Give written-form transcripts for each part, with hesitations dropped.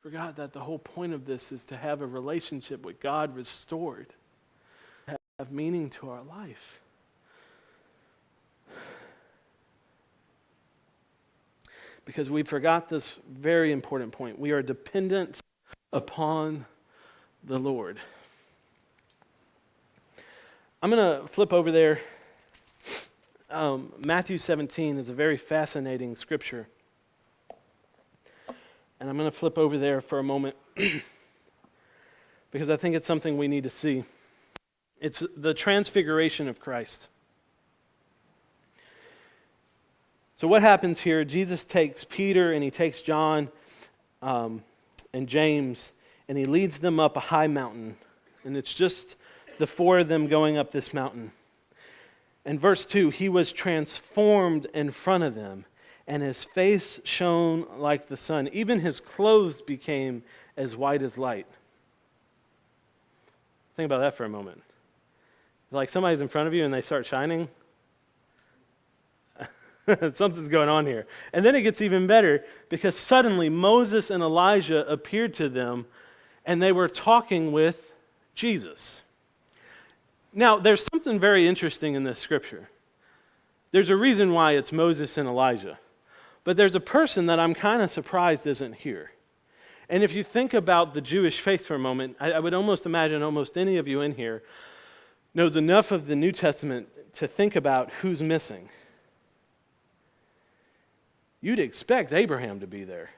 Forgot that the whole point of this is to have a relationship with God restored, have meaning to our life. Because we forgot this very important point. We are dependent upon the Lord. I'm going to flip over there. Matthew 17 is a very fascinating scripture. And I'm going to flip over there for a moment because I think it's something we need to see. It's the transfiguration of Christ. So what happens here, Jesus takes Peter and he takes John and James and he leads them up a high mountain. And it's just the four of them going up this mountain. And verse 2, he was transformed in front of them, and his face shone like the sun. Even his clothes became as white as light. Think about that for a moment. Like somebody's in front of you and they start shining. Something's going on here. And then it gets even better because suddenly Moses and Elijah appeared to them and they were talking with Jesus. Now, there's something very interesting in this scripture. There's a reason why it's Moses and Elijah. But there's a person that I'm kind of surprised isn't here. And if you think about the Jewish faith for a moment, I would almost imagine almost any of you in here knows enough of the New Testament to think about who's missing. You'd expect Abraham to be there.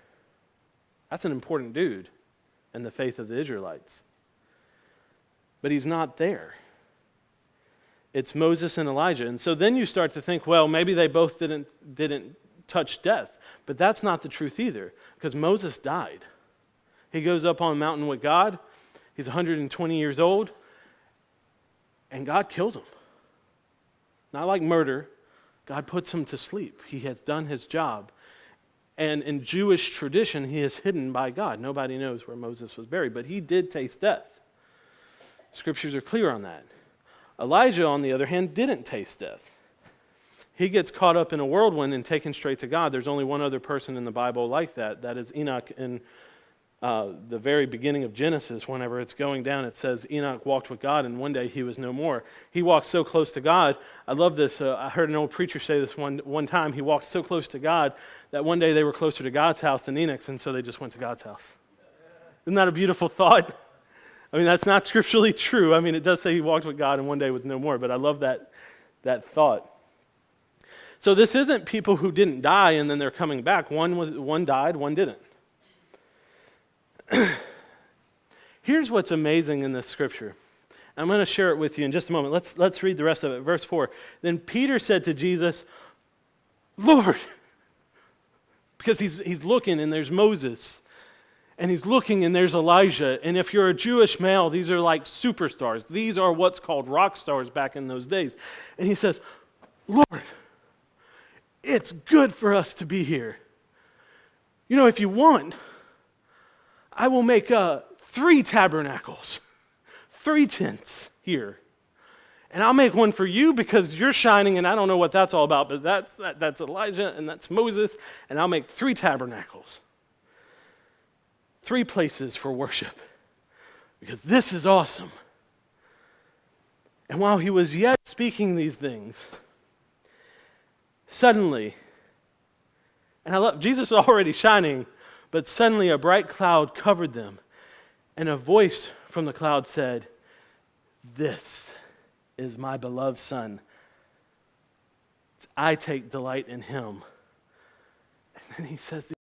That's an important dude in the faith of the Israelites. But he's not there. It's Moses and Elijah. And so then you start to think, well, maybe they both didn't touch death. But that's not the truth either, because Moses died. He goes up on a mountain with God. He's 120 years old, and God kills him. Not like murder. God puts him to sleep. He has done his job. And in Jewish tradition, he is hidden by God. Nobody knows where Moses was buried, but he did taste death. Scriptures are clear on that. Elijah, on the other hand, didn't taste death. He gets caught up in a whirlwind and taken straight to God. There's only one other person in the Bible like that. That is Enoch. In the very beginning of Genesis, whenever it's going down, it says Enoch walked with God and one day he was no more. He walked so close to God. I love this. I heard an old preacher say this one time. He walked so close to God that one day they were closer to God's house than Enoch's, and so they just went to God's house. Isn't that a beautiful thought? I mean, that's not scripturally true. I mean, it does say he walked with God and one day was no more, but I love that thought. So this isn't people who didn't die and then they're coming back. One died, one didn't. Here's what's amazing in this scripture. I'm going to share it with you in just a moment. Let's read the rest of it. Verse 4. Then Peter said to Jesus, Lord, because he's looking and there's Moses. And he's looking and there's Elijah. And if you're a Jewish male, these are like superstars. These are what's called rock stars back in those days. And he says, Lord, it's good for us to be here. You know, if you want, I will make 3 tabernacles, 3 tents here. And I'll make one for you because you're shining and I don't know what that's all about, but that's Elijah and that's Moses. And I'll make 3 tabernacles. 3 places for worship, because this is awesome. And while he was yet speaking these things, suddenly, and I love, Jesus is already shining, but suddenly a bright cloud covered them, and a voice from the cloud said, "This is my beloved Son. I take delight in him." And then he says